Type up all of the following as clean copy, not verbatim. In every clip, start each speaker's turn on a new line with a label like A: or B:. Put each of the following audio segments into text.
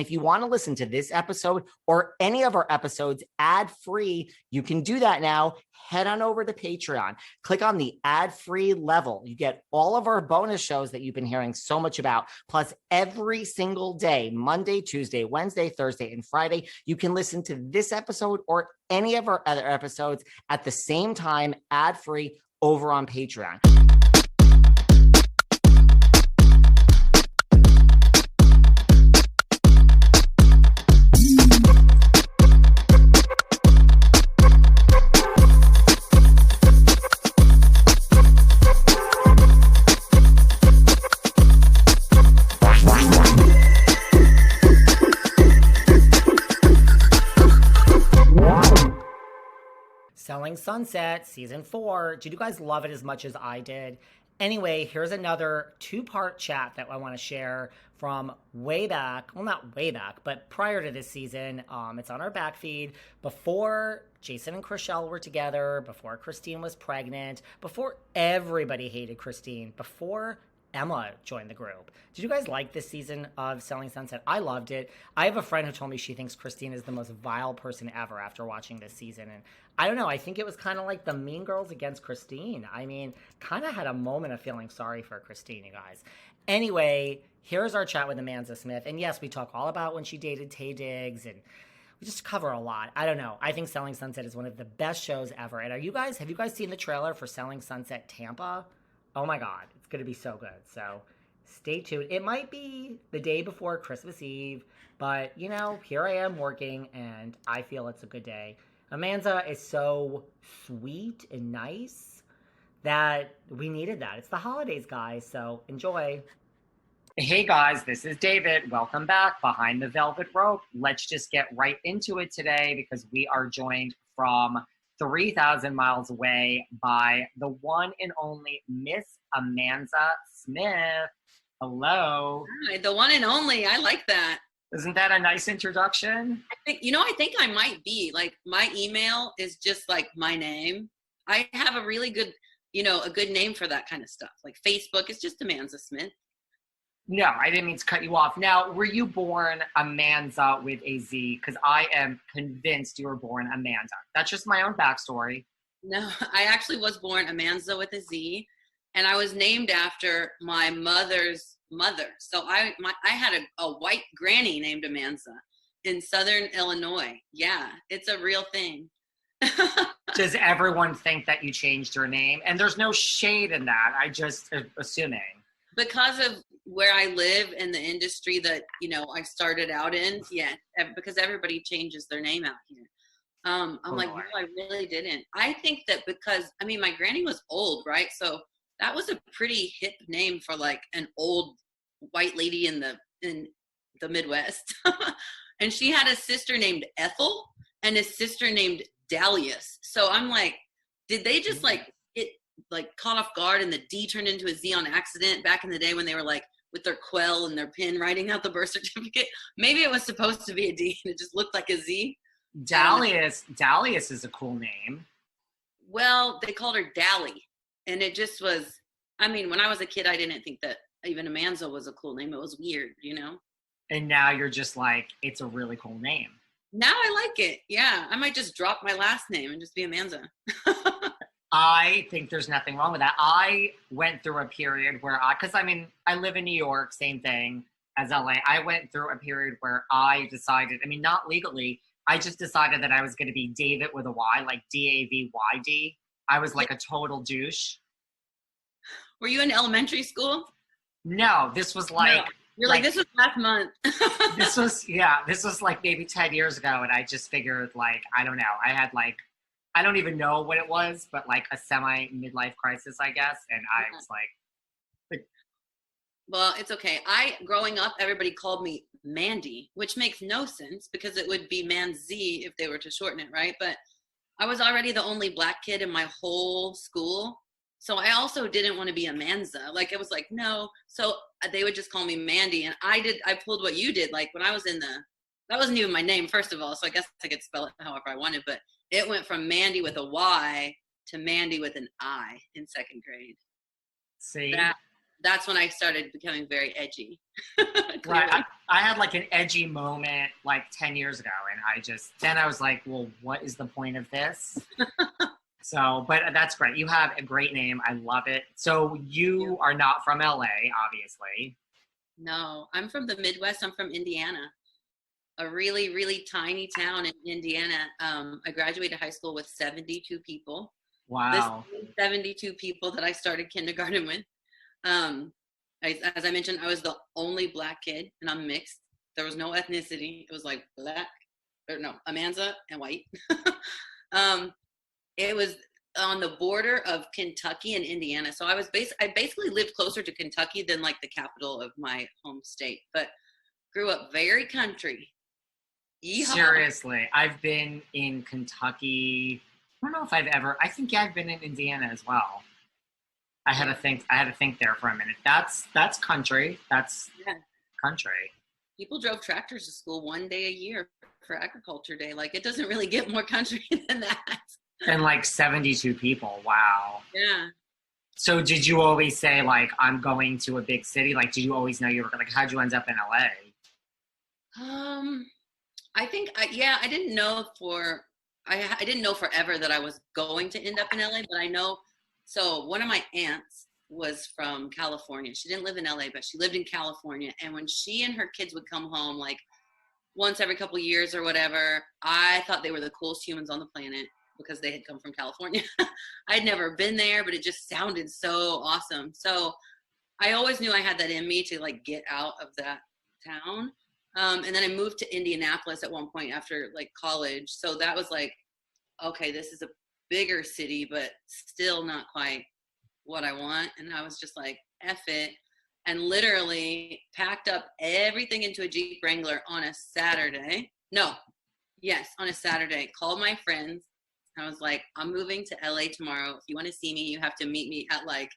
A: If you want to listen to this episode or any of our episodes ad-free, you can do that now. Head on over to Patreon. Click on the ad-free level. You get all of our bonus shows that you've been hearing so much about. Plus, every single day, Monday, Tuesday, Wednesday, Thursday, and Friday, you can listen to this episode or any of our other episodes at the same time, ad-free, over on Patreon. Selling Sunset Season 4. Did you guys love it as much as I did? Anyway, here's another two-part chat that I want to share from way back. Well, not way back, but prior to this season. It's on our back feed. Before Jason and Chrishell were together, before Christine was pregnant, before everybody hated Christine, before Emma joined the group. Did you guys like this season of Selling Sunset? I loved it. I have a friend who told me she thinks Christine is the most vile person ever after watching this season. And I don't know. I think it was kind of like the Mean Girls against Christine. I mean, kind of had a moment of feeling sorry for Christine, you guys. Anyway, here's our chat with Amanza Smith. And yes, we talk all about when she dated Taye Diggs, and we just cover a lot. I don't know. I think Selling Sunset is one of the best shows ever. And have you guys seen the trailer for Selling Sunset Tampa? Oh my God, it's going to be so good. So stay tuned. It might be the day before Christmas Eve, but you know, here I am working and I feel it's a good day. Amanza is so sweet and nice that we needed that. It's the holidays, guys, so enjoy. Hey guys, this is David. Welcome back behind the velvet rope. Let's just get right into it today because we are joined from 3,000 miles away by the one and only Miss Amanza Smith. Hello.
B: Hi, the one and only. I like that.
A: Isn't that a nice introduction?
B: I think I might be. Like, my email is just like my name. I have a really good, a good name for that kind of stuff. Like Facebook is just Amanza Smith.
A: No, I didn't mean to cut you off. Now, were you born Amanza with a Z? Because I am convinced you were born Amanda. That's just my own backstory.
B: No, I actually was born Amanza with a Z, and I was named after my mother's mother. So I had a white granny named Amanza in Southern Illinois. Yeah, it's a real thing.
A: Does everyone think that you changed your name? And there's no shade in that. I just assuming.
B: Because of where I live and the industry that, I started out in, yeah, because everybody changes their name out here. I'm like, no, I really didn't. I think that because, my granny was old, right? So that was a pretty hip name for like an old white lady in the Midwest. And she had a sister named Ethel and a sister named Dalius. So I'm like, did they just caught off guard and the D turned into a Z on accident back in the day when they were like with their quill and their pen writing out the birth certificate? Maybe it was supposed to be a D and it just looked like a Z.
A: Dalius is a cool name.
B: Well, they called her Dally, and it just was, when I was a kid, I didn't think that even Amanza was a cool name. It was weird,
A: And now you're just like, it's a really cool name.
B: Now I like it. Yeah, I might just drop my last name and just be Amanza.
A: I think there's nothing wrong with that. I went through a period where I live in New York, same thing as LA. I went through a period where I decided, not legally, I just decided that I was going to be David with a Y, like Davyyd. I was like a total douche.
B: Were you in elementary school?
A: No, this was like... No.
B: You're like, this was last month.
A: This was like maybe 10 years ago, and I just figured, I don't know. I had I don't even know what it was, but a semi-midlife crisis, I guess. And I was like...
B: Well, it's okay. Growing up, everybody called me Mandy, which makes no sense because it would be Manzi if they were to shorten it, right? But I was already the only black kid in my whole school. So I also didn't want to be Amanza. It was like, no. So they would just call me Mandy. And I pulled what you did. When I was that wasn't even my name, first of all. So I guess I could spell it however I wanted. But it went from Mandy with a Y to Mandy with an I in second grade.
A: See?
B: that's when I started becoming very edgy.
A: Right. I had like an edgy moment like 10 years ago, and then I was like, well, what is the point of this? So, but that's great. You have a great name. I love it. So you are not from LA, obviously.
B: No, I'm from the Midwest. I'm from Indiana, a really, really tiny town in Indiana. I graduated high school with 72 people.
A: Wow.
B: This 72 people that I started kindergarten with. As I mentioned, I was the only Black kid, and I'm mixed. There was no ethnicity. It was like Amanza and white. It was on the border of Kentucky and Indiana. So I basically lived closer to Kentucky than like the capital of my home state, but grew up very country. Yeehaw.
A: Seriously, I've been in Kentucky. I don't know if I think I've been in Indiana as well. I had to think there for a minute. That's country. That's country.
B: People drove tractors to school one day a year for agriculture day. Like, it doesn't really get more country than that.
A: And like 72 people. Wow.
B: Yeah.
A: So did you always say like, I'm going to a big city? Like, did you always know you were like, how'd you end up in LA?
B: I think, I didn't know I didn't know forever that I was going to end up in LA, but I know. So one of my aunts was from California. She didn't live in LA, but she lived in California. And when she and her kids would come home, like once every couple of years or whatever, I thought they were the coolest humans on the planet because they had come from California. I'd never been there, but it just sounded so awesome. So I always knew I had that in me to like get out of that town. And then I moved to Indianapolis at one point after like college. So that was like, okay, this is a bigger city, but still not quite what I want. And I was just like, F it. And literally packed up everything into a Jeep Wrangler on a Saturday. On a Saturday. Called my friends. I was like, I'm moving to LA tomorrow. If you want to see me, you have to meet me at like,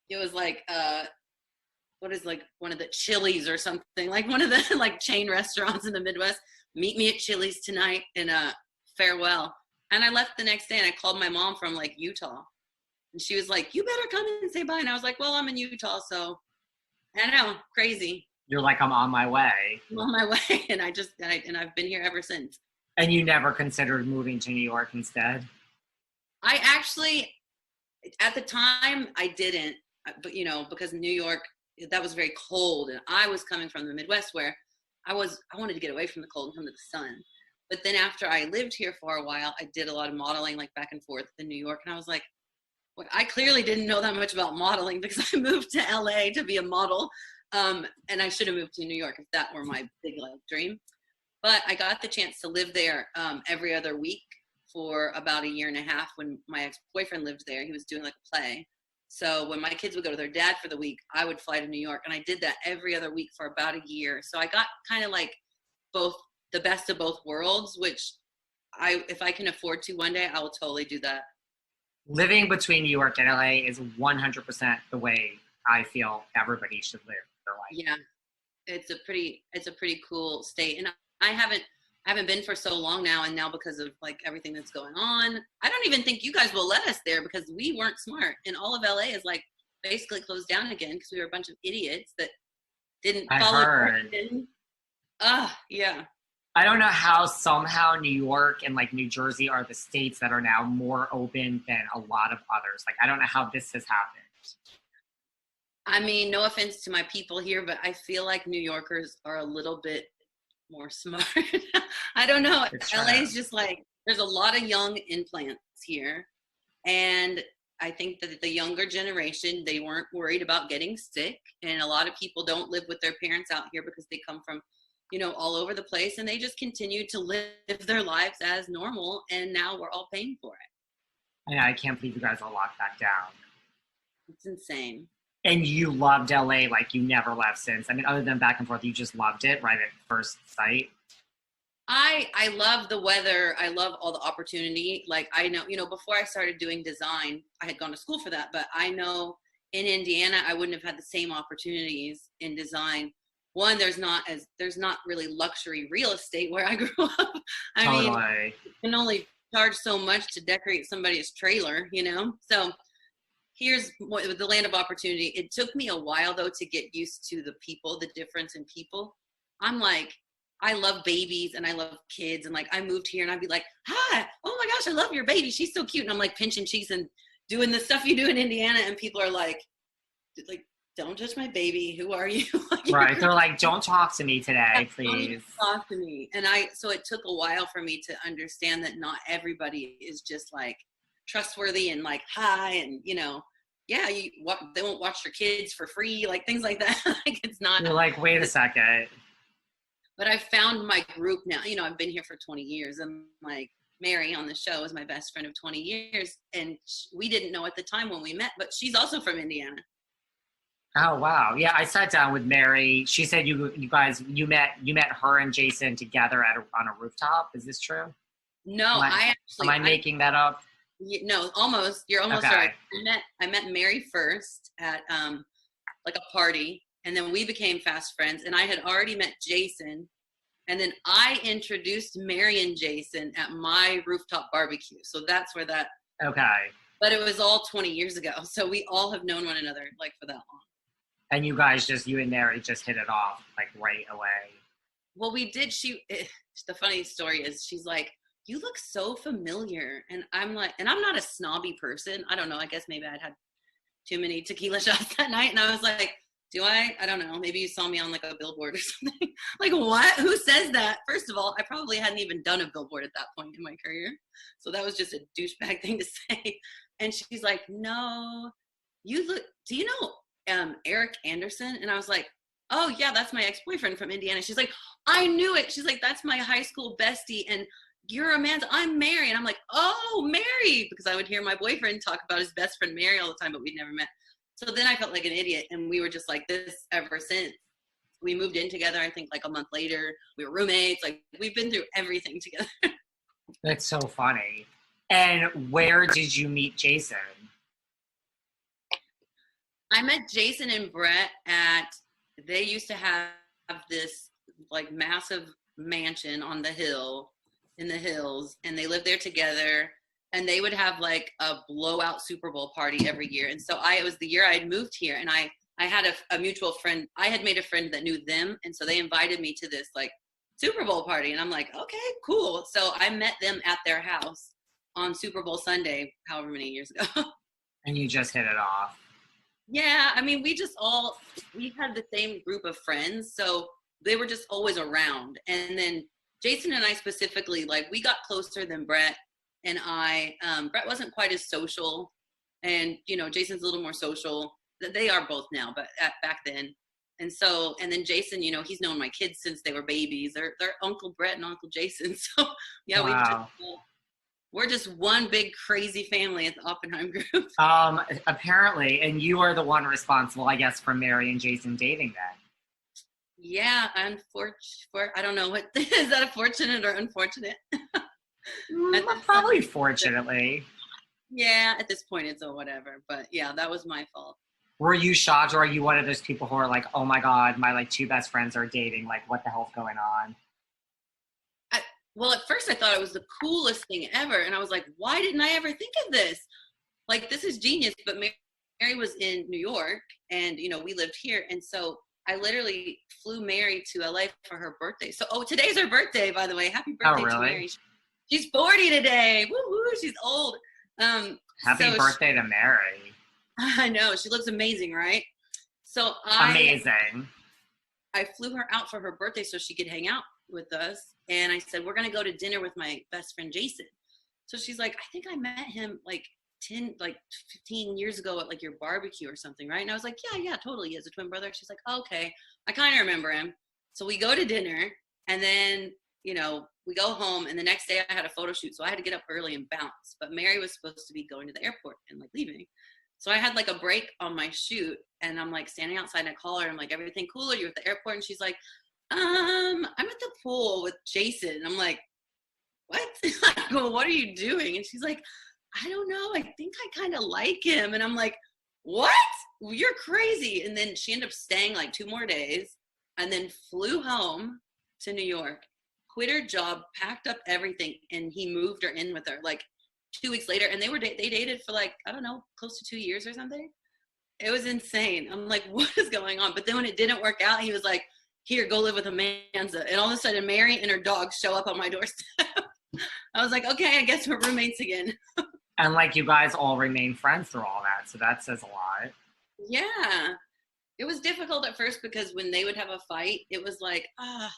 B: it was like, what is like one of the Chili's or something, like one of the like chain restaurants in the Midwest. Meet me at Chili's tonight and farewell. And I left the next day and I called my mom from like Utah. And she was like, you better come in and say bye. And I was like, well, I'm in Utah, so I know, crazy.
A: You're like, I'm on my way.
B: I'm on my way. And I've been here ever since.
A: And you never considered moving to New York instead?
B: I actually, at the time, I didn't, but because New York, that was very cold. And I was coming from the Midwest where I wanted to get away from the cold and come to the sun. But then after I lived here for a while, I did a lot of modeling, like back and forth in New York. And I was like, well, I clearly didn't know that much about modeling because I moved to LA to be a model. And I should have moved to New York if that were my big life dream. But I got the chance to live there every other week for about a year and a half when my ex-boyfriend lived there. He was doing like a play. So when my kids would go to their dad for the week, I would fly to New York. And I did that every other week for about a year. So I got kind of like both the best of both worlds, which if I can afford to one day, I will totally do that.
A: Living between New York and LA is 100% the way I feel everybody should live their life.
B: Yeah, it's a pretty cool state. And I haven't been for so long now. And now because of like everything that's going on, I don't even think you guys will let us there because we weren't smart. And all of LA is like basically closed down again because we were a bunch of idiots that didn't follow. Yeah.
A: I don't know how somehow New York and like New Jersey are the states that are now more open than a lot of others. Like, I don't know how this has happened.
B: I mean, no offense to my people here, but I feel like New Yorkers are a little bit more smart. I don't know. LA is just like, there's a lot of young implants here. And I think that the younger generation, they weren't worried about getting sick. And a lot of people don't live with their parents out here because they come from all over the place, and they just continue to live their lives as normal, and now we're all paying for it.
A: I can't believe you guys all locked that down.
B: It's insane.
A: And you loved LA like you never left since. I mean, other than back and forth, you just loved it right at first sight.
B: I love the weather. I love all the opportunity. Like, I know, before I started doing design, I had gone to school for that, but I know in Indiana, I wouldn't have had the same opportunities in design. One, there's not really luxury real estate where I grew up. I mean, you can only charge so much to decorate somebody's trailer, So here's what, the land of opportunity. It took me a while though to get used to the people, the difference in people. I'm like, I love babies and I love kids, and like I moved here and I'd be like, hi, oh my gosh, I love your baby, she's so cute, and I'm like pinching cheeks and doing the stuff you do in Indiana, and people are like, don't touch my baby, who are you? Like,
A: right, they're like, don't talk to me today, please.
B: Don't even talk to me. And so it took a while for me to understand that not everybody is just like trustworthy and like hi, and yeah, they won't watch your kids for free, like things like that. Like it's not.
A: You're like, wait a second.
B: But I found my group now. I've been here for 20 years, and like Mary on the show is my best friend of 20 years, and we didn't know at the time when we met, but she's also from Indiana.
A: Oh wow, yeah. I sat down with Mary. She said you met her and Jason together on a rooftop. Is this true?
B: No,
A: am I making that up?
B: No, almost. You're almost right. I met Mary first at like a party, and then we became fast friends. And I had already met Jason, and then I introduced Mary and Jason at my rooftop barbecue. So that's where that.
A: Okay.
B: But it was all 20 years ago, so we all have known one another like for that long.
A: And you guys you and Mary just hit it off like right away.
B: Well, we did. The funny story is she's like, you look so familiar. And I'm like, and I'm not a snobby person. I don't know. I guess maybe I'd had too many tequila shots that night. And I was like, do I? I don't know. Maybe you saw me on like a billboard or something. Like what? Who says that? First of all, I probably hadn't even done a billboard at that point in my career. So that was just a douchebag thing to say. And she's like, no, you look, do you know Eric Anderson? And I was like, oh yeah, that's my ex-boyfriend from Indiana. She's like, I knew it. She's like, that's my high school bestie, and you're Amanza, I'm Mary. And I'm like, oh, Mary, because I would hear my boyfriend talk about his best friend Mary all the time, but we'd never met. So then I felt like an idiot, and we were just like this ever since. We moved in together, I think like a month later. We were roommates. Like we've been through everything together.
A: That's so funny. And where did you meet Jason?
B: I met Jason and Brett they used to have this like massive mansion on the hill, in the hills, and they lived there together, and they would have like a blowout Super Bowl party every year. And so it was the year I had moved here, and I had a mutual friend. I had made a friend that knew them, and so they invited me to this like Super Bowl party, and I'm like, okay, cool. So I met them at their house on Super Bowl Sunday, however many years ago.
A: And you just hit it off.
B: Yeah, I mean, we had the same group of friends, so they were just always around. And then Jason and I specifically, like, we got closer than Brett and I. Brett wasn't quite as social, and Jason's a little more social. They are both now, but back then. And then Jason, he's known my kids since they were babies. They're Uncle Brett and Uncle Jason. So yeah,
A: wow.
B: We're just one big crazy family at the Oppenheim Group.
A: Apparently, and you are the one responsible, I guess, for Mary and Jason dating then.
B: Yeah, I don't know, is that a fortunate or unfortunate?
A: Probably fortunately.
B: Yeah, at this point it's a whatever, but yeah, that was my fault.
A: Were you shocked, or are you one of those people who are like, oh my God, my like two best friends are dating, like what the hell's going on?
B: Well, at first I thought it was the coolest thing ever. And I was like, why didn't I ever think of this? Like, this is genius. But Mary was in New York, and, we lived here. And so I literally flew Mary to LA for her birthday. So, today's her birthday, by the way. Happy birthday to Mary. She's 40 today. Woo-hoo, she's old.
A: Happy birthday to Mary.
B: I know. She looks amazing, right? So
A: Amazing.
B: I flew her out for her birthday so she could hang out with us. And I said, we're going to go to dinner with my best friend, Jason. So she's like, I think I met him like 15 years ago at like your barbecue or something, right? And I was like, yeah, totally. He has a twin brother. She's like, okay, I kind of remember him. So we go to dinner, and then, we go home, and the next day I had a photo shoot. So I had to get up early and bounce. But Mary was supposed to be going to the airport and like leaving. So I had like a break on my shoot, and I'm like standing outside, and I call her. I'm like, everything cool? Are you at the airport? And she's like, I'm at the pool with Jason. And I'm like, what? I go, what are you doing? And she's like, I don't know. I think I kind of like him. And I'm like, what? You're crazy. And then she ended up staying like 2 more days, and then flew home to New York, quit her job, packed up everything, and he moved her in with her. Like, 2 weeks later, and they dated for like, I don't know, close to 2 years or something. It was insane. I'm like, what is going on? But then when it didn't work out, he was like, here, go live with Amanza. And all of a sudden, Mary and her dog show up on my doorstep. I was like, okay, I guess we're roommates again.
A: And like you guys all remain friends through all that. So that says a lot.
B: Yeah. It was difficult at first because when they would have a fight, it was like,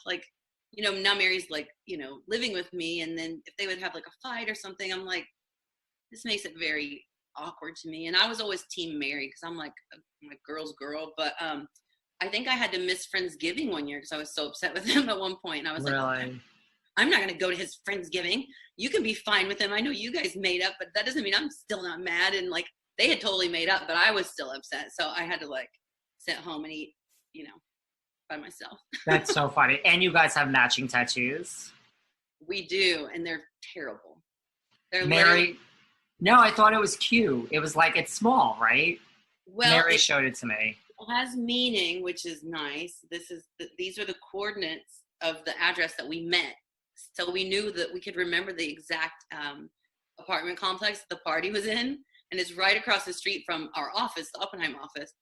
B: like, you know, now Mary's like, you know, living with me. And then if they would have like a fight or something, I'm like, this makes it very awkward to me. And I was always team Mary because I'm like my girl's girl. But I think I had to miss Friendsgiving one year because I was so upset with him at one point. And I was like, I'm not going to go to his Friendsgiving. You can be fine with him. I know you guys made up, but that doesn't mean I'm still not mad. And like, they had totally made up, but I was still upset. So I had to like sit home and eat, you know, by myself.
A: That's so funny. And you guys have matching tattoos?
B: We do. And they're terrible. They're
A: Mary, no, I thought it was cute. It was like, it's small, right? Well, Mary showed it to me.
B: It has meaning, which is nice. These are the coordinates of the address that we met. So we knew that we could remember the exact apartment complex the party was in. And it's right across the street from our office, the Oppenheim office.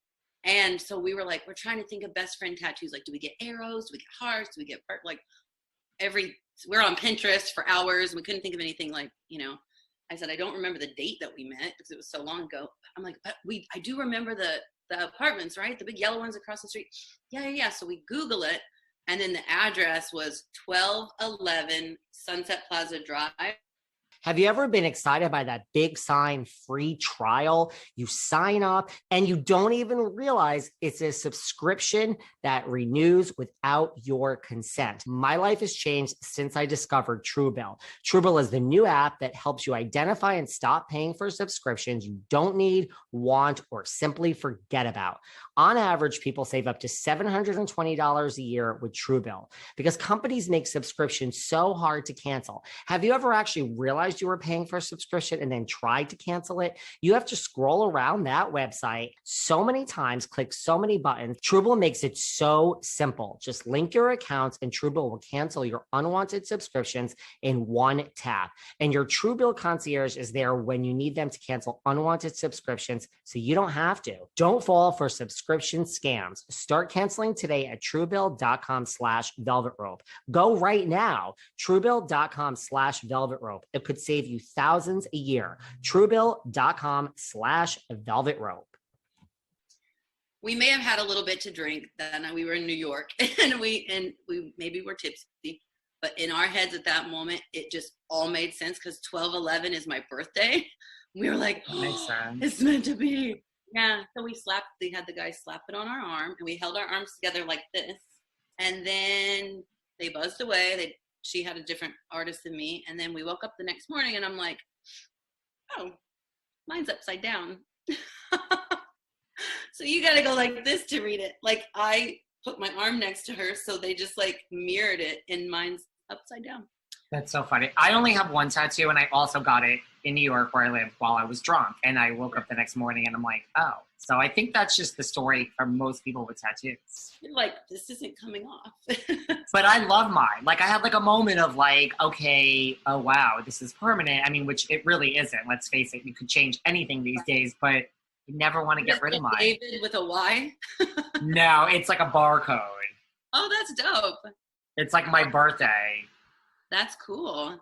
B: And so we were like, we're trying to think of best friend tattoos. Like, do we get arrows? Do we get hearts? Do we get like we're on Pinterest for hours. We couldn't think of anything like, you know, I said, I don't remember the date that we met because it was so long ago. I'm like, but I do remember the apartments, right? The big yellow ones across the street. Yeah. So we Google it. And then the address was 1211 Sunset Plaza Drive.
A: Have you ever been excited by that big sign, free trial? You sign up and you don't even realize it's a subscription that renews without your consent. My life has changed since I discovered Truebill. Truebill is the new app that helps you identify and stop paying for subscriptions you don't need, want, or simply forget about. On average, people save up to $720 a year with Truebill because companies make subscriptions so hard to cancel. Have you ever actually realized you were paying for a subscription and then tried to cancel it? You have to scroll around that website so many times, click so many buttons. Truebill makes it so simple. Just link your accounts and Truebill will cancel your unwanted subscriptions in one tap. And your Truebill concierge is there when you need them to cancel unwanted subscriptions so you don't have to. Don't fall for subscription scams. Start canceling today at truebill.com/velvetrope. Go right now. Truebill.com/velvetrope. It could save you thousands a year. Truebill.com/velvetrope.
B: We may have had a little bit to drink then. We were in New York and we maybe were tipsy, but in our heads at that moment, it just all made sense because 12/11 is my birthday. We were like,
A: makes sense.
B: It's meant to be. Yeah, so they had the guy slap it on our arm and we held our arms together like this. And then they buzzed away. She had a different artist than me. And then we woke up the next morning and I'm like, oh, mine's upside down. So you got to go like this to read it. Like I put my arm next to her. So they just like mirrored it and mine's upside down.
A: That's so funny. I only have one tattoo and I also got it in New York where I lived while I was drunk. And I woke up the next morning and I'm like, oh. So I think that's just the story for most people with tattoos.
B: You're like, this isn't coming off.
A: But I love mine. Like I had like a moment of like, okay, oh wow, this is permanent. I mean, which it really isn't. Let's face it. You could change anything these days, but you never want to get rid of mine.
B: David with a Y?
A: No, it's like a barcode.
B: Oh, that's dope.
A: It's like my birthday.
B: That's cool.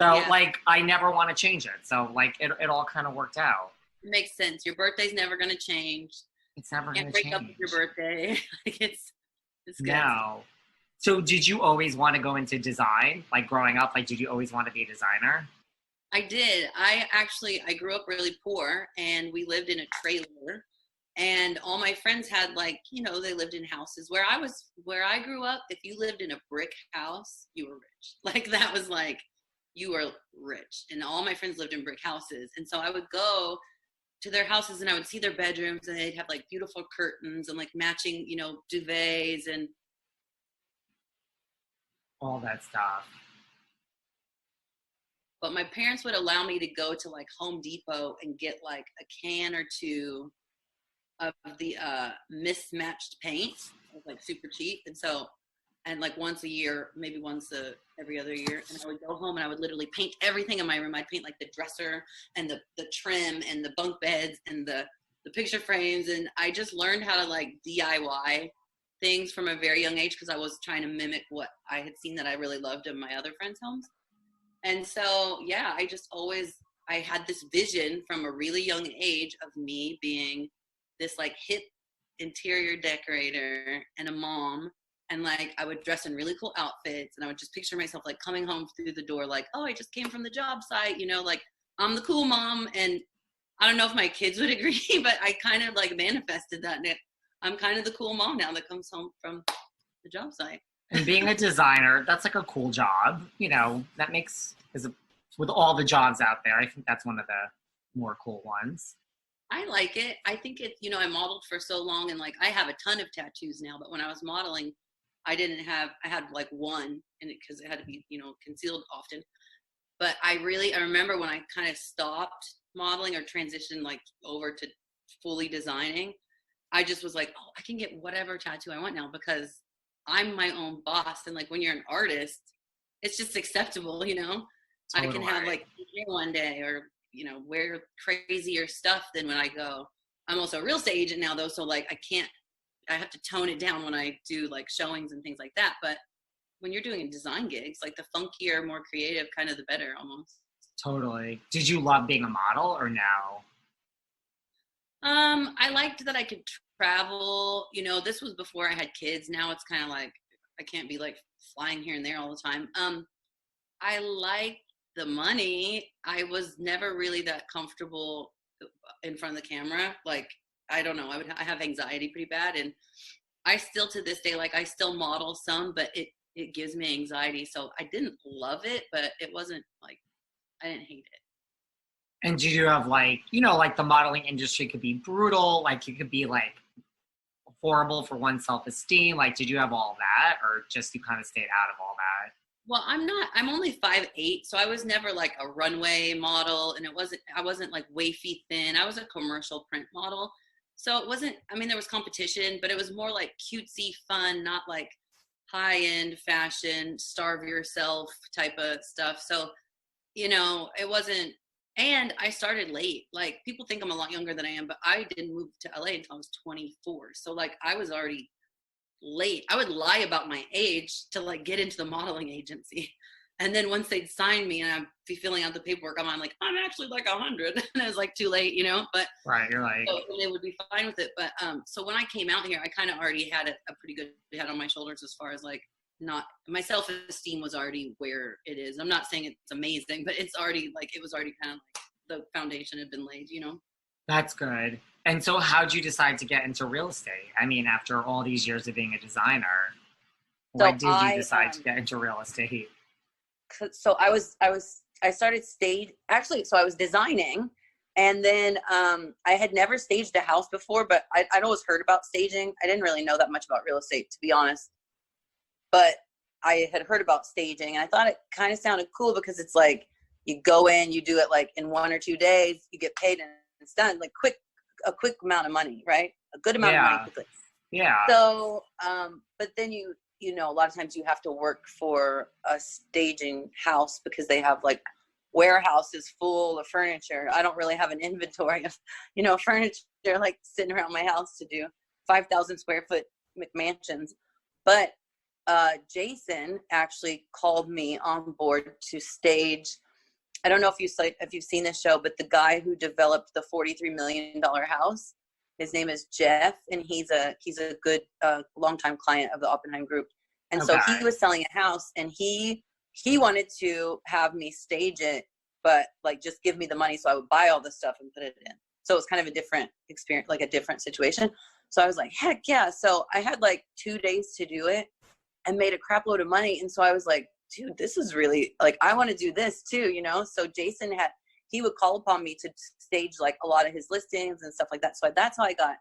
A: So like, I never want to change it. So like, it all kind of worked out.
B: It makes sense. Your birthday's never going to change.
A: It's never going to
B: break
A: change.
B: up with your birthday. Like it's good.
A: No. So did you always want to go into design? Like growing up, like did you always want to be a designer?
B: I did. I grew up really poor and we lived in a trailer. And all my friends had like, you know, they lived in houses. Where I grew up, if you lived in a brick house, you were rich. Like that was like, you were rich. And all my friends lived in brick houses. And so I would go to their houses and I would see their bedrooms and they'd have like beautiful curtains and like matching, you know, duvets and
A: all that stuff.
B: But my parents would allow me to go to like Home Depot and get like a can or two of the mismatched paint. It was like super cheap. And so and like once a year, maybe every other year. And I would go home and I would literally paint everything in my room. I'd paint like the dresser and the trim and the bunk beds and the picture frames. And I just learned how to like DIY things from a very young age, because I was trying to mimic what I had seen that I really loved in my other friends' homes. And so, yeah, I had this vision from a really young age of me being this like hip interior decorator and a mom. And like, I would dress in really cool outfits, and I would just picture myself like coming home through the door, like, oh, I just came from the job site, you know, like I'm the cool mom. And I don't know if my kids would agree, but I kind of like manifested that. And I'm kind of the cool mom now that comes home from the job site.
A: And being a designer, that's like a cool job. You know, with all the jobs out there, I think that's one of the more cool ones.
B: I like it. I think it, I modeled for so long, and like I have a ton of tattoos now, but when I was modeling, I had like one, and because it had to be, concealed often. But I remember when I kind of stopped modeling or transitioned like over to fully designing, I just was like, oh, I can get whatever tattoo I want now because I'm my own boss. And like when you're an artist, it's just acceptable, Totally. I can have like hair one day, or wear crazier stuff than when I go. I'm also a real estate agent now though, so like I have to tone it down when I do like showings and things like that. But when you're doing design gigs, like the funkier, more creative, kind of the better almost.
A: Totally. Did you love being a model or no?
B: I liked that I could travel. This was before I had kids. Now it's kind of like I can't be like flying here and there all the time. I like the money. I was never really that comfortable in front of the camera. Like, I don't know. I have anxiety pretty bad, and I still to this day, like I still model some, but it gives me anxiety. So I didn't love it, but it wasn't like I didn't hate it.
A: And did you have like, like the modeling industry could be brutal, like it could be like horrible for one's self-esteem. Like, did you have all that, or just you kind of stayed out of all that?
B: Well, I'm only 5'8", so I was never like a runway model, and I wasn't like wafy thin. I was a commercial print model. So it wasn't, there was competition, but it was more like cutesy fun, not like high-end fashion, starve yourself type of stuff. So, it wasn't, and I started late. Like, people think I'm a lot younger than I am, but I didn't move to LA until I was 24. So like, I was already late. I would lie about my age to like get into the modeling agency. And then once they'd sign me and I'd be filling out the paperwork, I'm like, I'm actually like 100. And it was like too late, but
A: right, you're like,
B: so they would be fine with it. But so when I came out here, I kind of already had a pretty good head on my shoulders as far as like my self-esteem was already where it is. I'm not saying it's amazing, but it's already like, it was already kind of like the foundation had been laid,
A: That's good. And so how'd you decide to get into real estate? After all these years of being a designer, why did you decide to get into real estate?
C: So I started so I was designing, and then I had never staged a house before, but I'd always heard about staging. I didn't really know that much about real estate, to be honest, but I had heard about staging, and I thought it kind of sounded cool because it's like you go in, you do it like in 1 or 2 days, you get paid, and it's done. Like a quick amount of money, right? A good amount of money quickly.
A: Yeah.
C: So, but then a lot of times you have to work for a staging house because they have like warehouses full of furniture. I don't really have an inventory of, furniture like sitting around my house to do 5,000 square foot McMansions. But Jason actually called me on board to stage. I don't know if you've seen this show, but the guy who developed the $43 million house, his name is Jeff, and he's a good longtime client of the Oppenheim Group. And so he was selling a house, and he wanted to have me stage it, but like just give me the money so I would buy all the stuff and put it in. So it was kind of a different experience, like a different situation. So I was like, heck yeah. So I had like 2 days to do it and made a crap load of money. And so I was like, dude, this is really like, I want to do this too, So Jason he would call upon me to stage like a lot of his listings and stuff like that. So that's how I got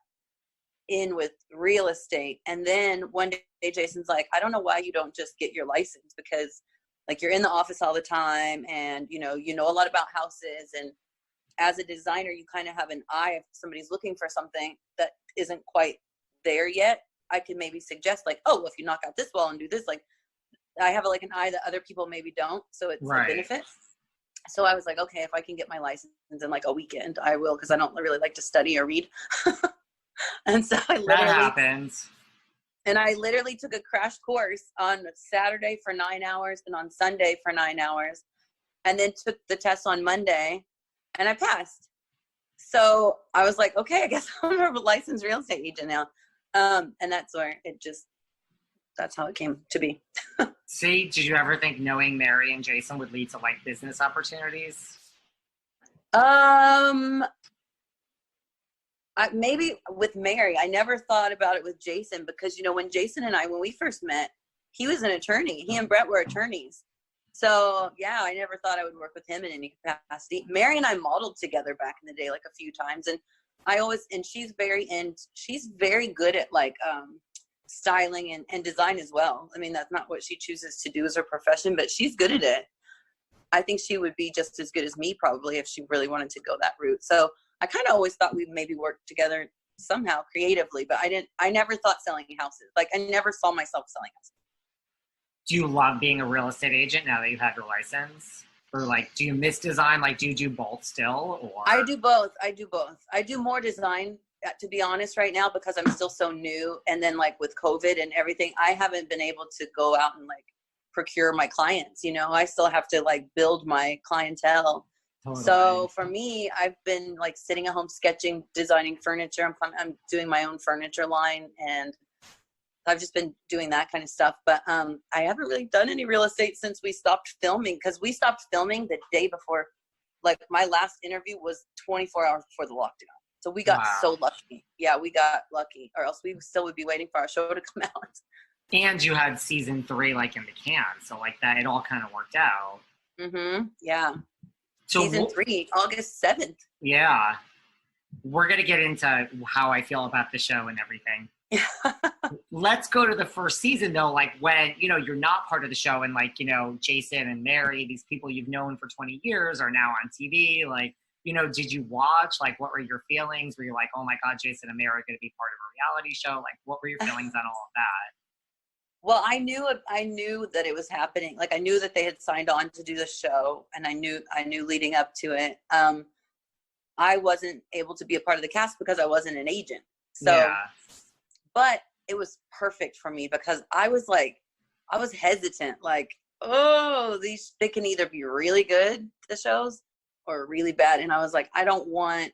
C: in with real estate. And then one day Jason's like, I don't know why you don't just get your license, because like you're in the office all the time, and you know a lot about houses, and as a designer you kind of have an eye if somebody's looking for something that isn't quite there yet. I could maybe suggest like, oh, well, if you knock out this wall and do this, like I have like an eye that other people maybe don't. So it's a benefit. So I was like, okay, if I can get my license in like a weekend, I will, because I don't really like to study or read. And so
A: that happens.
C: And I literally took a crash course on Saturday for 9 hours and on Sunday for 9 hours, and then took the test on Monday, and I passed. So I was like, okay, I guess I'm a licensed real estate agent now. And that's where that's how it came to be.
A: See, did you ever think knowing Mary and Jason would lead to like business opportunities?
C: Maybe with Mary. I never thought about it with Jason, because, you know, when Jason and I, when we first met, he was an attorney. He and Brett were attorneys. So yeah, I never thought I would work with him in any capacity. Mary and I modeled together back in the day, like a few times. And she's very good at like, styling and design as well. I mean, that's not what she chooses to do as her profession, but she's good at it. I think she would be just as good as me probably if she really wanted to go that route. So I kind of always thought we'd maybe work together somehow creatively, but I never thought selling houses. Like I never saw myself selling houses.
A: Do you love being a real estate agent now that you've had your license? Or like, do you miss design? Like, do you do both still? Or
C: I do both. I do more design, to be honest, right now, because I'm still so new. And then like with COVID and everything, I haven't been able to go out and like procure my clients. You know, I still have to like build my clientele. Totally. So for me, I've been like sitting at home sketching, designing furniture. I'm doing my own furniture line, and I've just been doing that kind of stuff. But I haven't really done any real estate since we stopped filming, because we stopped filming the day before. Like my last interview was 24 hours before the lockdown. So we got so lucky. Yeah, we got lucky, or else we still would be waiting for our show to come out.
A: And you had season 3 like in the can, so like that, it all kind of worked out.
C: Yeah. So season 3, August 7th.
A: Yeah, we're gonna get into how I feel about the show and everything. Let's go to the first season though. Like when, you know, you're not part of the show, and like, you know, Jason and Mary, these people you've known for 20 years are now on TV. Like, you know, did you watch? Like, what were your feelings? Were you like, oh my God, Jason and Mary are going to be part of a reality show? Like, what were your feelings on all of that?
C: Well, I knew that it was happening. Like, I knew that they had signed on to do the show, and I knew leading up to it. I wasn't able to be a part of the cast because I wasn't an agent. So, yeah. But it was perfect for me, because I was hesitant. Like, oh, they can either be really good, the shows, or really bad. And I was like, I don't want,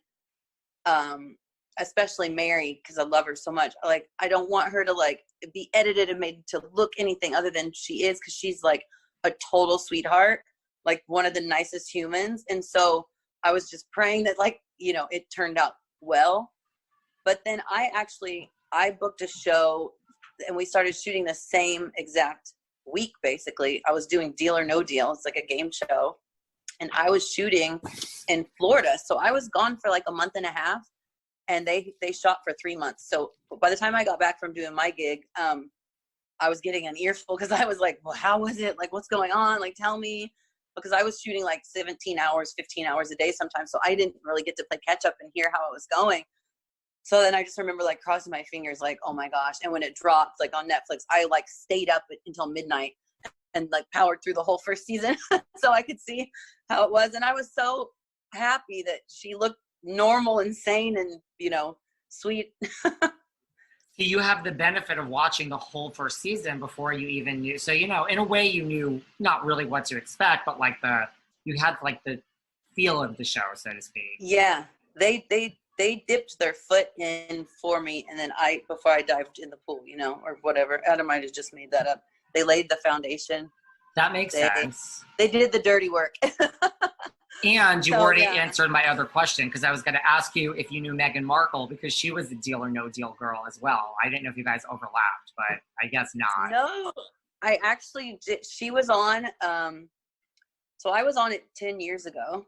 C: especially Mary, because I love her so much. Like, I don't want her to like be edited and made to look anything other than she is, because she's like a total sweetheart, like one of the nicest humans. And so I was just praying that, like, you know, it turned out well. But then I booked a show, and we started shooting the same exact week. Basically, I was doing Deal or No Deal. It's like a game show. And I was shooting in Florida. So I was gone for like a month and a half, and they shot for 3 months. So by the time I got back from doing my gig, I was getting an earful, because I was like, well, how was it? Like, what's going on? Like, tell me. Because I was shooting like 17 hours, 15 hours a day sometimes. So I didn't really get to play catch up and hear how it was going. So then I just remember like crossing my fingers, like, oh my gosh. And when it dropped, like on Netflix, I like stayed up until midnight and like powered through the whole first season so I could see how it was. And I was so happy that she looked normal and sane and, you know, sweet.
A: You have the benefit of watching the whole first season before you even knew. So, you know, in a way you knew not really what to expect, but like you had like the feel of the show, so to speak.
C: Yeah. They dipped their foot in for me. And then before I dived in the pool, you know, or whatever, Adam might have just made that up. They laid the foundation.
A: That makes sense.
C: They did the dirty work.
A: And you already answered my other question, because I was going to ask you if you knew Meghan Markle, because she was the Deal or No Deal girl as well. I didn't know if you guys overlapped, but I guess not.
C: No, I actually did. She was on, so I was on it 10 years ago.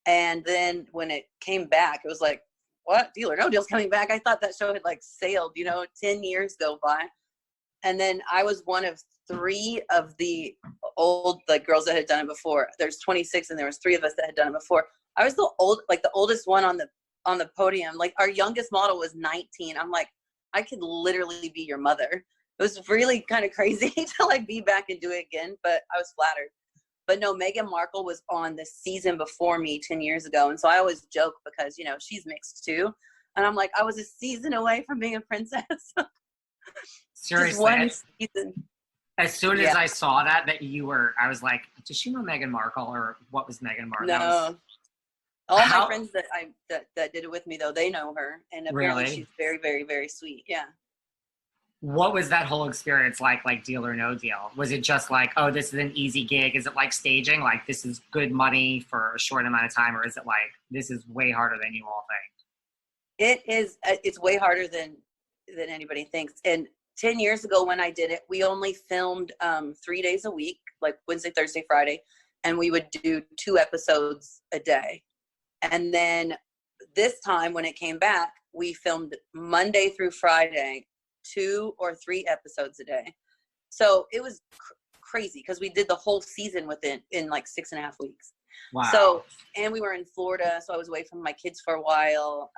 C: And then when it came back, it was like, what? Deal or No Deal's coming back? I thought that show had like sailed, you know, 10 years go by. And then I was one of 3 of the old like girls that had done it before. There's 26, and there was 3 of us that had done it before. I was the oldest one on the podium. Like our youngest model was 19. I'm like, I could literally be your mother. It was really kind of crazy to like be back and do it again, but I was flattered. But no, Meghan Markle was on the season before me 10 years ago. And so I always joke because, you know, she's mixed too. And I'm like, I was a season away from being a princess.
A: Seriously.
C: Just one season.
A: As soon as I saw that you were, I was like, does she know Meghan Markle, or what was Meghan Markle?
C: No. All my friends that did it with me, though, they know her. And apparently she's very, very, very sweet. Yeah.
A: What was that whole experience like Deal or No Deal? Was it just like, oh, this is an easy gig? Is it like staging? Like, this is good money for a short amount of time? Or is it like, this is way harder than you all think?
C: It is. It's way harder than anybody thinks. And 10 years ago when I did it, we only filmed 3 days a week, like Wednesday, Thursday, Friday. And we would do 2 episodes a day. And then this time when it came back, we filmed Monday through Friday, 2 or 3 episodes a day. So it was crazy because we did the whole season in like 6.5 weeks.
A: Wow.
C: So, and we were in Florida, so I was away from my kids for a while.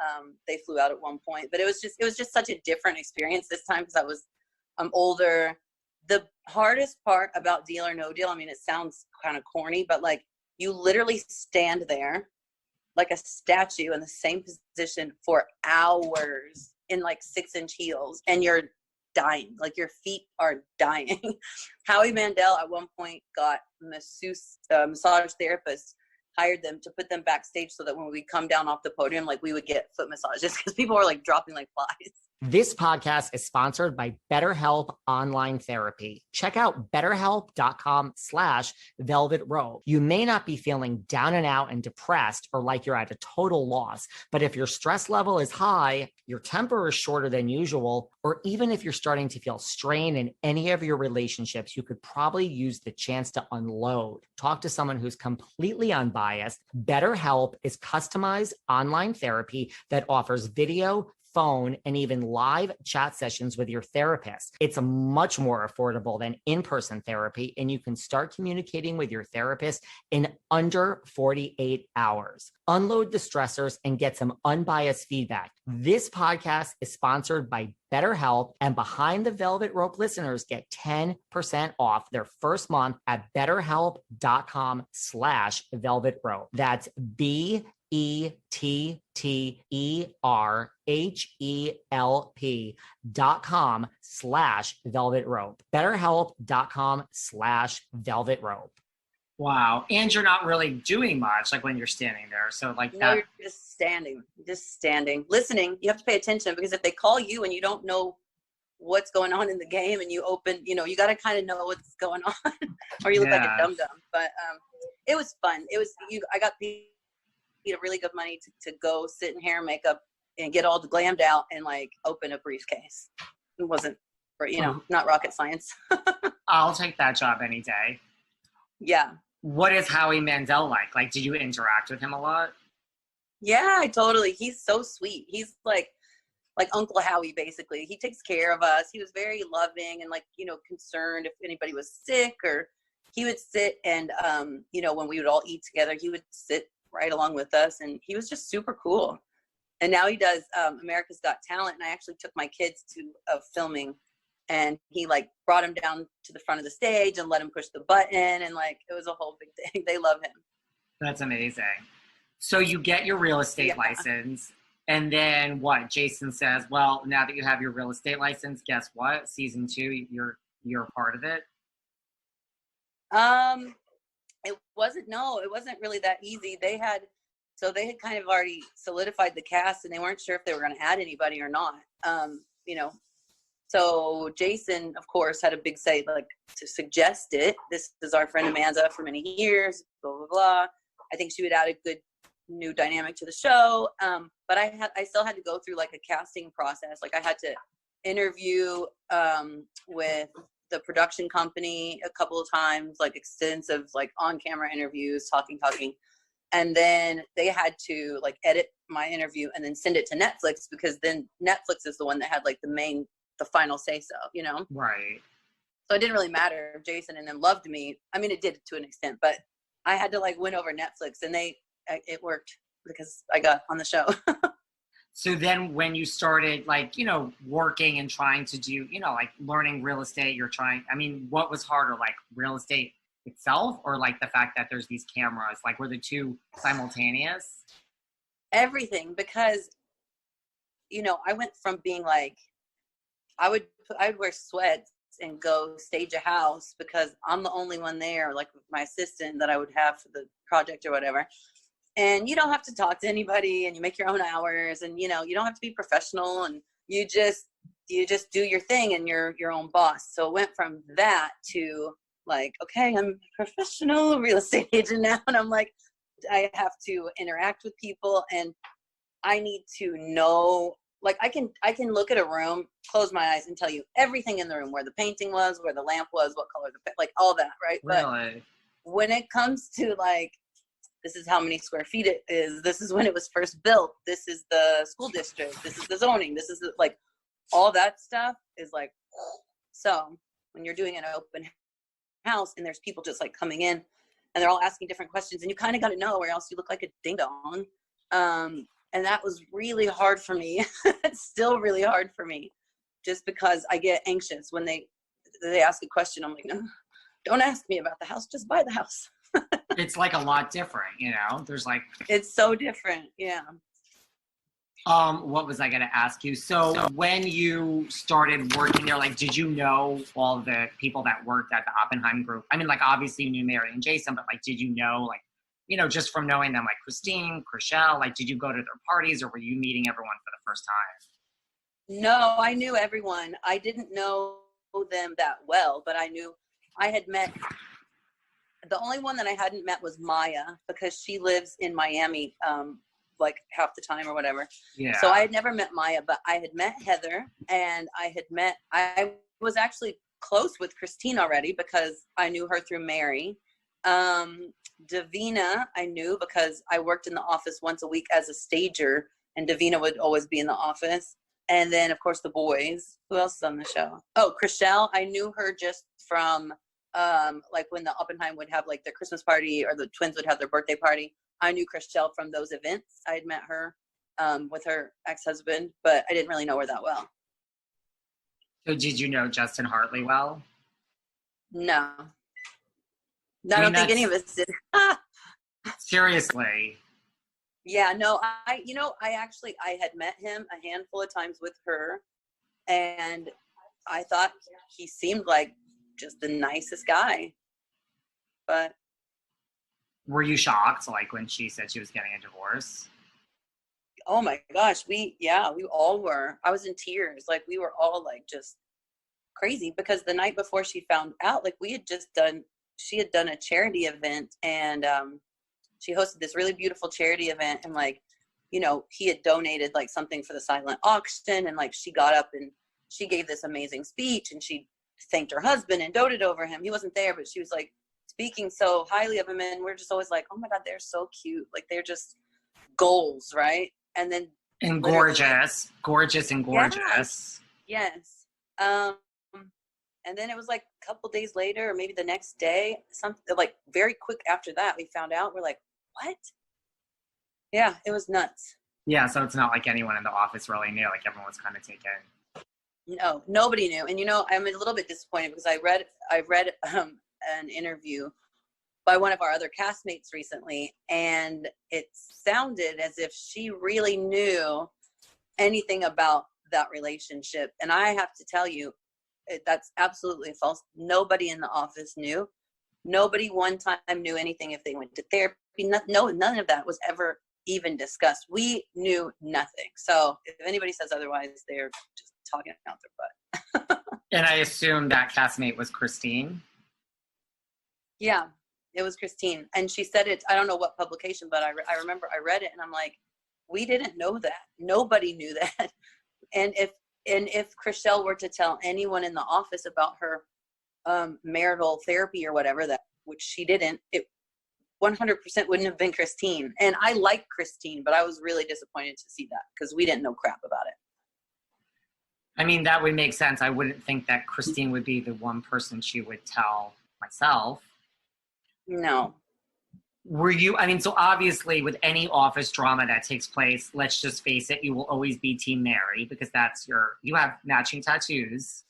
C: They flew out at one point, but it was just such a different experience this time because I'm older. The hardest part about Deal or No Deal, I mean, it sounds kind of corny, but like you literally stand there like a statue in the same position for hours in like 6-inch heels, and you're dying. Like your feet are dying. Howie Mandel at one point got massage therapists, hired them to put them backstage so that when we come down off the podium, like we would get foot massages because people were like dropping like flies.
A: This podcast is sponsored by BetterHelp Online Therapy. Check out betterhelp.com/velvetrope. You may not be feeling down and out and depressed or like you're at a total loss, but if your stress level is high, your temper is shorter than usual, or even if you're starting to feel strain in any of your relationships, you could probably use the chance to unload. Talk to someone who's completely unbiased. BetterHelp is customized online therapy that offers video, phone, and even live chat sessions with your therapist. It's much more affordable than in-person therapy, and you can start communicating with your therapist in under 48 hours. Unload the stressors and get some unbiased feedback. This podcast is sponsored by BetterHelp, and Behind the Velvet Rope listeners get 10% off their first month at betterhelp.com/velvetrope. That's BetterHelp.com/velvetrope. BetterHelp.com/velvetrope. Wow. And you're not really doing much like when you're standing there. So like
C: no, you're just standing, listening. You have to pay attention because if they call you and you don't know what's going on in the game and you open, you know, you got to kind of know what's going on or you look like a dum-dum. But it was fun. I got paid really good money to go sit in hair and makeup and get all glammed out and like open a briefcase. It wasn't, not rocket science.
A: I'll take that job any day.
C: Yeah.
A: What is Howie Mandel like? Like, did you interact with him a lot?
C: Yeah, totally. He's so sweet. He's like Uncle Howie, basically. He takes care of us. He was very loving and like, concerned if anybody was sick, or he would sit and, when we would all eat together, he would sit right along with us. And he was just super cool. And now he does America's Got Talent. And I actually took my kids to filming, and he like brought him down to the front of the stage and let him push the button. And like, it was a whole big thing. They love him. That's amazing. So you get your real estate license, and then what? Jason says, well, now that you have your real estate license, guess what? Season 2, you're a part of it. It wasn't really that easy. They had kind of already solidified the cast, and they weren't sure if they were going to add anybody or not. So Jason, of course, had a big say, like, to suggest it. This is our friend Amanza for many years, blah, blah, blah. I think she would add a good new dynamic to the show. But I still had to go through like a casting process. Like I had to interview with the production company a couple of times, like extensive, like on-camera interviews, talking. And then they had to like edit my interview and then send it to Netflix, because then Netflix is the one that had like the final say so, Right. So it didn't really matter if Jason and them loved me. I mean, it did to an extent, but I had to like win over Netflix, and it worked because I got on the show.
A: So then when you started like, you know, working and trying to do, you know, like learning real estate, I mean, what was harder, like real estate itself or like the fact that there's these cameras? Like were the two simultaneous?
C: Everything, because, you know, I went from being like, I'd wear sweats and go stage a house because I'm the only one there, like my assistant that I would have for the project or whatever. And you don't have to talk to anybody and you make your own hours and, you know, you don't have to be professional and you just do your thing and you're your own boss. So it went from that to like, okay, I'm a professional real estate agent now. And I'm like, I have to interact with people and I need to know, like I can look at a room, close my eyes and tell you everything in the room, where the painting was, where the lamp was, what color, like all that. Right.
A: Really?
C: But when it comes to like, this is how many square feet it is. This is when it was first built. This is the school district. This is the zoning. This is the, like, all that stuff is like, so when you're doing an open house and there's people just like coming in and they're all asking different questions and you kind of got to know or else you look like a ding dong. And that was really hard for me. It's still really hard for me just because I get anxious when they ask a question. I'm like, no, don't ask me about the house. Just buy the house.
A: It's like a lot different, you know, there's like,
C: it's so different. Yeah.
A: What was I going to ask you? So when you started working there, like, did you know all the people that worked at the Oppenheim Group? I mean, like, obviously you knew Mary and Jason, but like, did you know, like, you know, just from knowing them, like Christine, Chrishell, like, did you go to their parties or were you meeting everyone for the first time?
C: No, I knew everyone. I didn't know them that well, but I knew I had met. The only one that I hadn't met was Maya because she lives in Miami, like half the time or whatever.
A: Yeah.
C: So I had never met Maya, but I had met Heather and I was actually close with Christine already because I knew her through Mary. Davina, I knew because I worked in the office once a week as a stager and Davina would always be in the office. And then of course the boys. Who else is on the show? Oh, Chrishell. I knew her just from like when the Oppenheim would have like their Christmas party or the twins would have their birthday party. I knew Chrishell from those events. I had met her with her ex-husband, but I didn't really know her that well.
A: So did you know Justin Hartley well?
C: No. I don't think any of us did.
A: Seriously.
C: Yeah, no, I had met him a handful of times with her and I thought he seemed like just the nicest guy. But
A: were you shocked, like when she said she was getting a divorce?
C: Oh my gosh, we all were. I was in tears. Like we were all like just crazy because the night before she found out, like she had done a charity event and she hosted this really beautiful charity event and like, you know, he had donated like something for the silent auction and like she got up and she gave this amazing speech and she thanked her husband and doted over him. He wasn't there, but she was like speaking so highly of him and we're just always like, oh my God, they're so cute. Like they're just goals, right? And then
A: and gorgeous and gorgeous.
C: Yes. And then it was like a couple days later or maybe the next day, something like very quick after that, we found out. We're like, what? Yeah, it was nuts.
A: Yeah, so it's not like anyone in the office really knew. Like everyone was kind of taken.
C: No, nobody knew. And you know, I'm a little bit disappointed because I read an interview by one of our other castmates recently, and it sounded as if she really knew anything about that relationship. And I have to tell you, that's absolutely false. Nobody in the office knew. Nobody one time knew anything if they went to therapy. None of that was ever even discussed. We knew nothing. So if anybody says otherwise, they're just talking out their butt.
A: And I assume that castmate was Christine?
C: Yeah, it was Christine. And she said it, I don't know what publication, but I remember I read it and I'm like, we didn't know that. Nobody knew that. And if Chrishell were to tell anyone in the office about her marital therapy or whatever, that which she didn't, it 100% wouldn't have been Christine. And I like Christine, but I was really disappointed to see that because we didn't know crap about it.
A: I mean, that would make sense. I wouldn't think that Christine would be the one person she would tell myself.
C: No.
A: Were you, I mean, so obviously with any office drama that takes place, let's just face it, you will always be Team Mary because that's you have matching tattoos.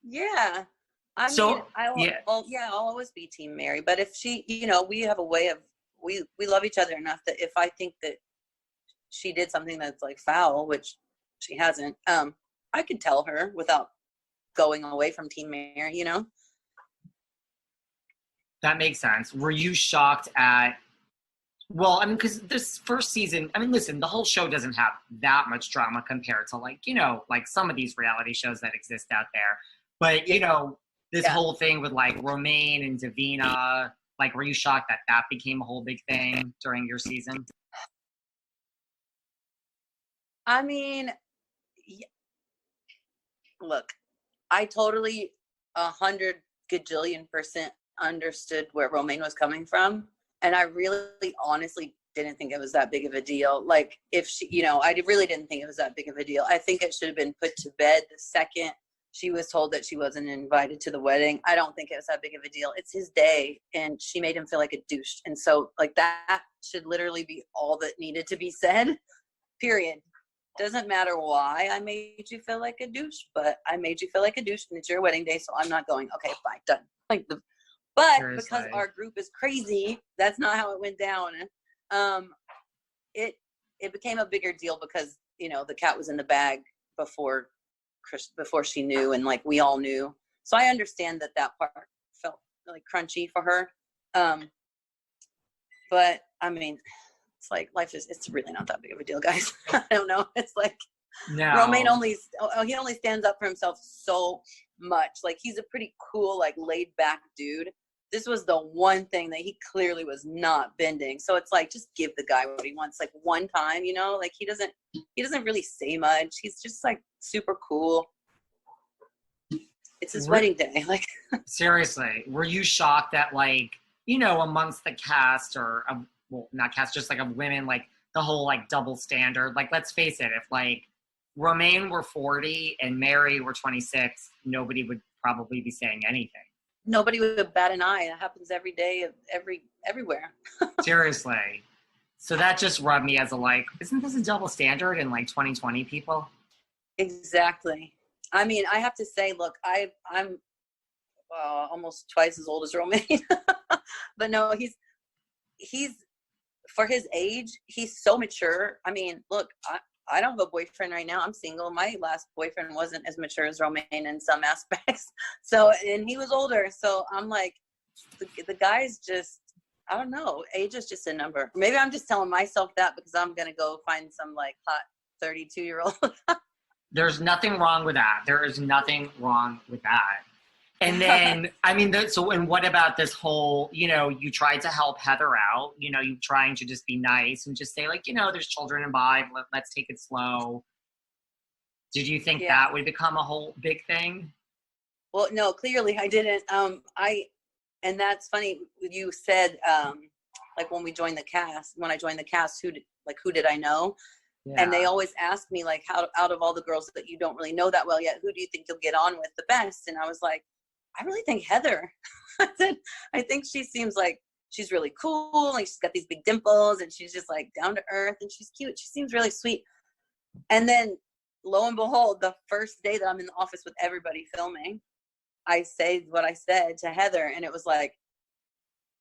C: Yeah. I
A: So,
C: mean,
A: yeah.
C: I'll always be Team Mary. But if she, we have a way of, we love each other enough that if I think that she did something that's like foul, which she hasn't, I could tell her without going away from Team Mary,
A: That makes sense. Were you shocked at, well, I mean, because this first season, I mean, listen, the whole show doesn't have that much drama compared to like, like some of these reality shows that exist out there. But, this whole thing with like Romaine and Davina, like, were you shocked that that became a whole big thing during your season?
C: I mean, look, I totally 100 gajillion% understood where Romaine was coming from. And I really honestly didn't think it was that big of a deal. Like if she, I really didn't think it was that big of a deal. I think it should have been put to bed the second she was told that she wasn't invited to the wedding. I don't think it was that big of a deal. It's his day and she made him feel like a douche. And so like that should literally be all that needed to be said, period. Doesn't matter why I made you feel like a douche, but I made you feel like a douche and it's your wedding day. So I'm not going, okay, fine, done. But
A: Seriously.
C: Because our group is crazy, that's not how it went down. It became a bigger deal because, the cat was in the bag before she knew and like we all knew. So I understand that part felt really crunchy for her. But I mean, it's like it's really not that big of a deal, guys. I don't know. It's like Romaine only stands up for himself so much. Like he's a pretty cool, like laid back dude. This was the one thing that he clearly was not bending. So it's like, just give the guy what he wants. Like one time, like he doesn't really say much. He's just like super cool. It's his wedding day. Like
A: seriously, were you shocked that like, amongst the cast or well, not cast, just like of women, like the whole like double standard, like let's face it, if like Romaine were 40 and Mary were 26, nobody would probably be saying anything.
C: Nobody would bat an eye. It happens every day, everywhere.
A: Seriously. So that just rubbed me as a like, isn't this a double standard in like 2020 people?
C: Exactly. I mean, I have to say, look, I'm almost twice as old as Romaine, but no, he's for his age, he's so mature. I mean, look, I don't have a boyfriend right now. I'm single. My last boyfriend wasn't as mature as Romaine in some aspects. So, and he was older. So I'm like, the guy's just, I don't know. Age is just a number. Maybe I'm just telling myself that because I'm going to go find some like hot 32-year-old.
A: There's nothing wrong with that. There is nothing wrong with that. And then, I mean, and what about this whole, you tried to help Heather out, you trying to just be nice and just say like, there's children involved, let's take it slow. Did you think that would become a whole big thing?
C: Well, no, clearly I didn't. And that's funny. You said, like when I joined the cast, who did I know? Yeah. And they always ask me like, how out of all the girls that you don't really know that well yet, who do you think you'll get on with the best? And I was like, I really think Heather. I said, I think she seems like she's really cool. Like she's got these big dimples and she's just like down to earth and she's cute. She seems really sweet. And then lo and behold, the first day that I'm in the office with everybody filming, I say what I said to Heather. And it was like,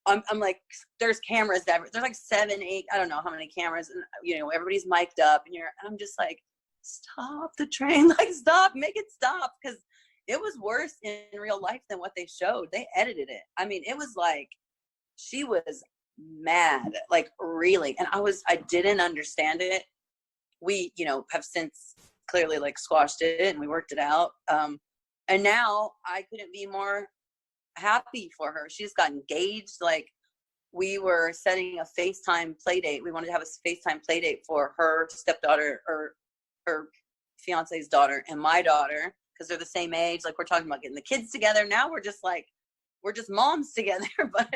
C: I'm like, there's cameras there's like 7, 8, I don't know how many cameras, and everybody's mic'd up and I'm just like, stop the train, like stop, make it stop. Because it was worse in real life than what they showed. They edited it. I mean, it was like, she was mad, like really. And I didn't understand it. We, have since clearly like squashed it and we worked it out. And now I couldn't be more happy for her. She just got engaged. Like we were setting a FaceTime play date. We wanted to have a FaceTime play date for her stepdaughter or her fiance's daughter and my daughter, because they're the same age. Like we're talking about getting the kids together. Now we're just moms together. But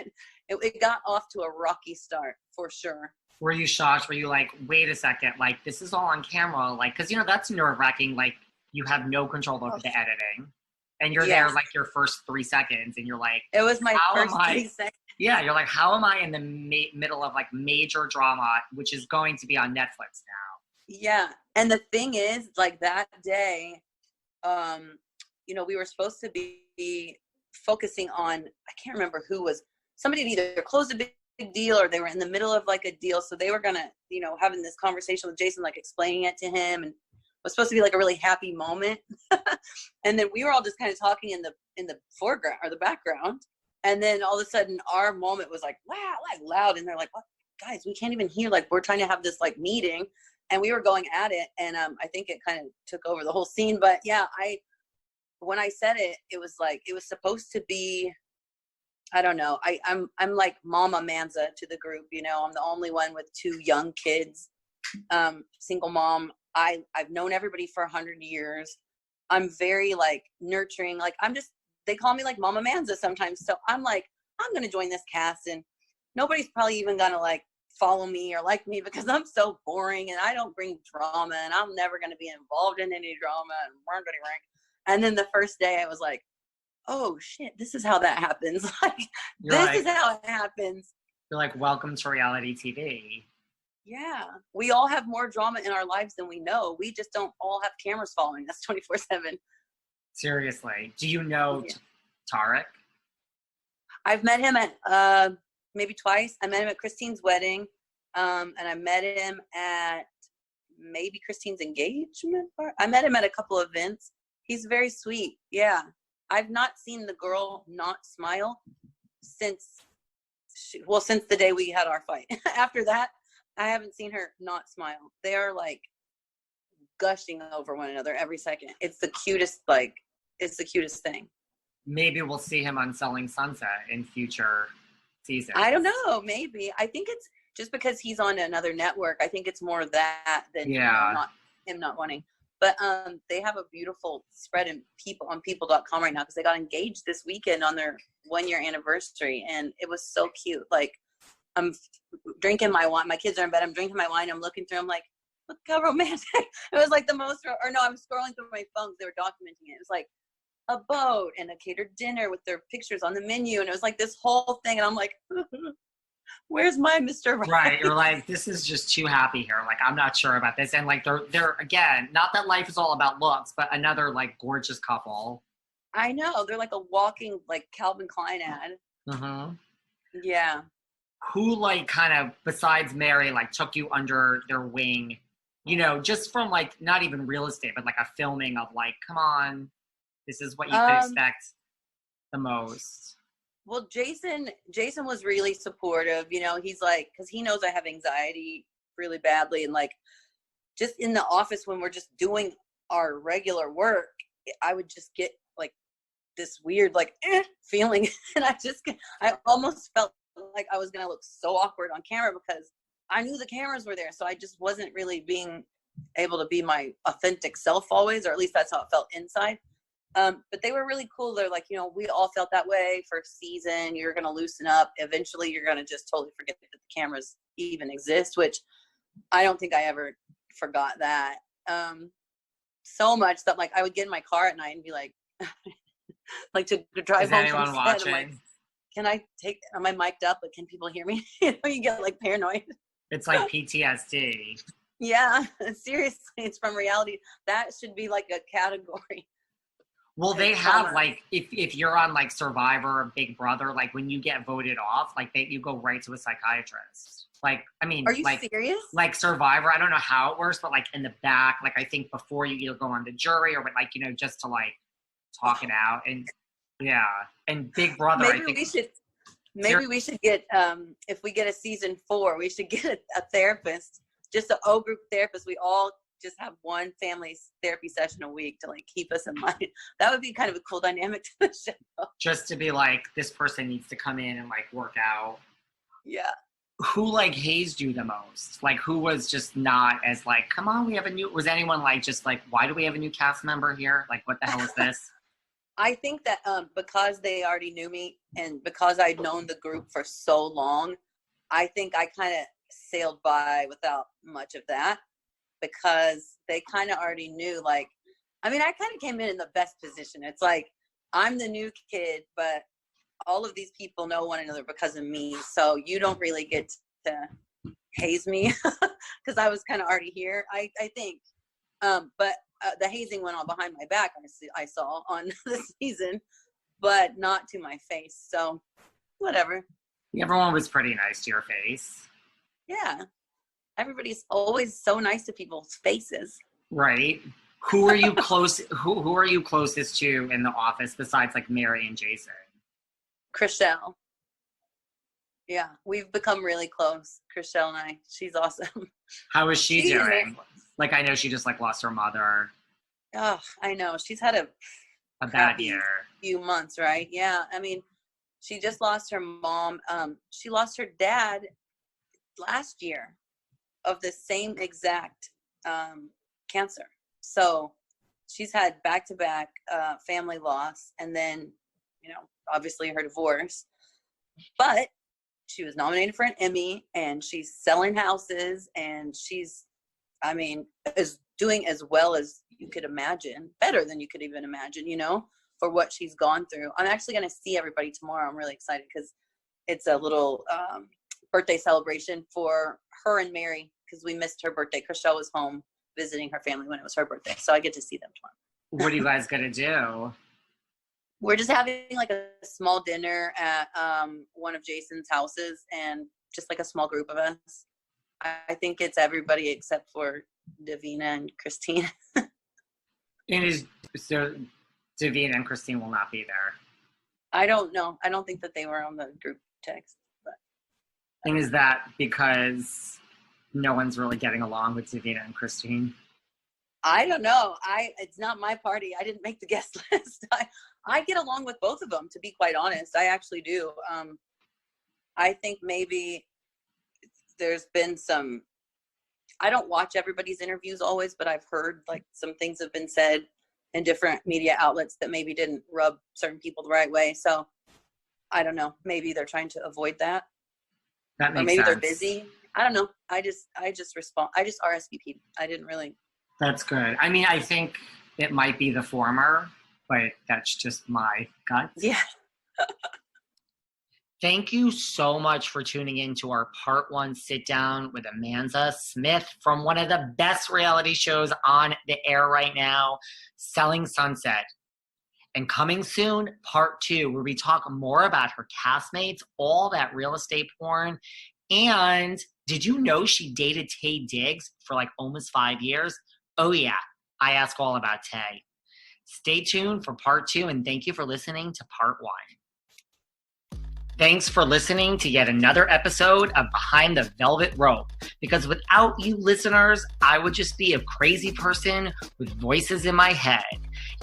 C: it got off to a rocky start for sure.
A: Were you shocked? Were you like, wait a second, like this is all on camera? Like, cause that's nerve-wracking. Like you have no control over the editing and you're there like your first 3 seconds and you're like,
C: it was my first 3 seconds.
A: Yeah, you're like, how am I in the middle of like major drama, which is going to be on Netflix now?
C: Yeah. And the thing is, like that day, we were supposed to be focusing on, I can't remember who was, somebody had either closed a big deal or they were in the middle of like a deal. So they were going to, having this conversation with Jason, like explaining it to him, and it was supposed to be like a really happy moment. And then we were all just kind of talking in the foreground or the background. And then all of a sudden our moment was like, wow, like loud. And they're like, what, guys, we can't even hear, like, we're trying to have this like meeting. And we were going at it. And I think it kind of took over the whole scene. But yeah, when I said it, it was like, it was supposed to be, I don't know. I'm like Mama Manza to the group, I'm the only one with 2 young kids, single mom. I've known everybody for 100 years. I'm very like nurturing. Like they call me like Mama Manza sometimes. So I'm like, I'm going to join this cast, and nobody's probably even going to like follow me or like me because I'm so boring and I don't bring drama, and I'm never going to be involved in any drama. And then the first day I was like, oh shit, this is how that happens. Like, is how it happens.
A: You're like, welcome to reality TV.
C: Yeah. We all have more drama in our lives than we know. We just don't all have cameras following us 24/7.
A: Seriously. Do you know Tarek?
C: I've met him at maybe twice. I met him at Christine's wedding. And I met him at maybe Christine's engagement. I met him at a couple of events. He's very sweet. Yeah. I've not seen the girl not smile since the day we had our fight. After that, I haven't seen her not smile. They are like gushing over one another every second. It's the cutest thing.
A: Maybe we'll see him on Selling Sunset in future seasons.
C: I don't know. Maybe. I think it's just because he's on another network. I think it's more that than not him not wanting. But they have a beautiful spread on people.com right now because they got engaged this weekend on their 1-year anniversary, and it was so cute. Like, I'm drinking my wine. My kids are in bed. I'm drinking my wine. I'm looking through. I'm like, look how romantic. It was like the most, or no, I'm scrolling through my phone. They were documenting it. It was like a boat and a catered dinner with their pictures on the menu. And it was like this whole thing. And I'm like, where's my Mr. Right?
A: Right. You're like, this is just too happy here. Like, I'm not sure about this. And like, they're again, not that life is all about looks, but another like gorgeous couple.
C: I know. They're like a walking like Calvin Klein ad.
A: Mm-hmm.
C: Yeah.
A: Who like kind of, besides Mary, like took you under their wing, just from like, not even real estate, but like a filming of like, come on, this is what you could expect the most.
C: Well, Jason was really supportive. He's like, because he knows I have anxiety really badly. And like, just in the office when we're just doing our regular work, I would just get like this weird, like, feeling. And I almost felt like I was going to look so awkward on camera because I knew the cameras were there. So I just wasn't really being able to be my authentic self always, or at least that's how it felt inside. But they were really cool. They're like, we all felt that way first season. You're going to loosen up. Eventually, you're going to just totally forget that the cameras even exist, which I don't think I ever forgot that. So much that like I would get in my car at night and be like, like to drive home from set.
A: Watching?
C: I'm like, am I mic'd up? But can people hear me? You get like paranoid.
A: It's like PTSD.
C: Yeah, seriously, it's from reality. That should be like a category.
A: Well, they have like, if you're on like Survivor or Big Brother, like when you get voted off, like you go right to a psychiatrist. Like, I mean,
C: are you
A: like,
C: serious?
A: Like Survivor, I don't know how it works, but like in the back, like I think before you either go on the jury or like, just to like talk it out. And yeah. And Big Brother,
C: maybe we should get, if we get a season 4, we should get a therapist, just an O group therapist. We all just have one family therapy session a week to like keep us in mind. That would be kind of a cool dynamic to the show. Just
A: to be like, this person needs to come in and like work out.
C: Yeah.
A: Who like hazed you the most? Like who was just not as like, come on, was anyone like just like, why do we have a new cast member here? Like what the hell is this?
C: I think that because they already knew me and because I'd known the group for so long, I think I kind of sailed by without much of that. Because they kind of already knew, like, I mean, I kind of came in the best position. It's like, I'm the new kid, but all of these people know one another because of me. So you don't really get to haze me because I was kind of already here, I think. But the hazing went on behind my back, I saw on the season, but not to my face. So whatever.
A: Everyone was pretty nice to your face.
C: Yeah. Everybody's always so nice to people's faces.
A: Right. Who are you who are you closest to in the office besides like Mary and Jason?
C: Chrishell. Yeah, we've become really close, Chrishell and I. She's awesome.
A: How is she doing? Like, I know she just like lost her mother.
C: Oh, I know. She's had
A: a bad year.
C: Few months, right? Yeah. I mean, she just lost her mom. She lost her dad last year of the same exact cancer. So she's had back-to-back family loss, and then, obviously her divorce. But she was nominated for an Emmy, and she's selling houses, and she's, is doing as well as you could imagine, better than you could even imagine, for what she's gone through. I'm actually going to see everybody tomorrow. I'm really excited because it's a little birthday celebration for her and Mary, because we missed her birthday. Chrishell was home visiting her family when it was her birthday, so I get to see them tomorrow.
A: What are you guys going to do?
C: We're just having like a small dinner at one of Jason's houses, and just like a small group of us. I think it's everybody except for Davina and Christine.
A: So Davina and Christine will not be there.
C: I don't know. I don't think that they were on the group text. But
A: and is that because no one's really getting along with Davina and Christine?
C: I don't know. It's not my party. I didn't make the guest list. I get along with both of them, to be quite honest. I actually do. I think maybe there's been some, I don't watch everybody's interviews always, but I've heard like some things have been said in different media outlets that maybe didn't rub certain people the right way. So I don't know. Maybe they're trying to avoid that.
A: That makes
C: or maybe
A: sense.
C: They're busy. I don't know. I just respond. I just RSVP'd. I didn't really.
A: That's good. I think it might be the former, but that's just my gut.
C: Yeah.
A: Thank you so much for tuning in to our part 1 sit down with Amanza Smith from one of the best reality shows on the air right now, Selling Sunset. And coming soon, part 2, where we talk more about her castmates, all that real estate porn. And did you know she dated Taye Diggs for like almost 5 years? Oh yeah, I ask all about Taye. Stay tuned for part 2, and thank you for listening to part 1. Thanks for listening to yet another episode of Behind the Velvet Rope, because without you listeners, I would just be a crazy person with voices in my head.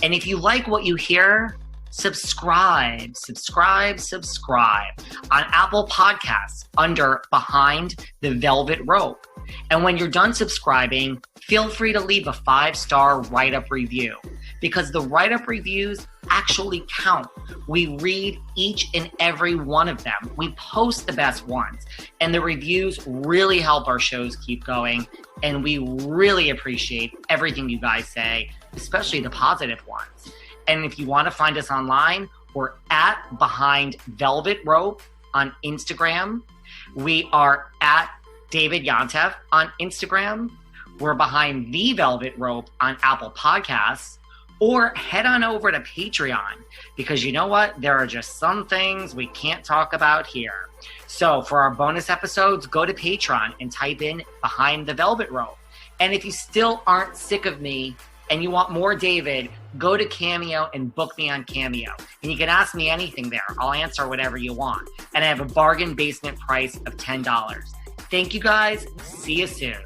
A: And if you like what you hear, subscribe on Apple Podcasts under Behind the Velvet Rope. And when you're done subscribing, feel free to leave a 5-star write-up review, because the write-up reviews actually count. We read each and every one of them. We post the best ones, and the reviews really help our shows keep going, and we really appreciate everything you guys say, especially the positive ones. And if you want to find us online, we're at Behind Velvet Rope on Instagram. We are at David Yontef on Instagram. We're Behind the Velvet Rope on Apple Podcasts. Or head on over to Patreon, because you know what? There are just some things we can't talk about here. So for our bonus episodes, go to Patreon and type in Behind the Velvet Rope. And if you still aren't sick of me and you want more David, go to Cameo and book me on Cameo. And you can ask me anything there. I'll answer whatever you want. And I have a bargain basement price of $10. Thank you guys. See you soon.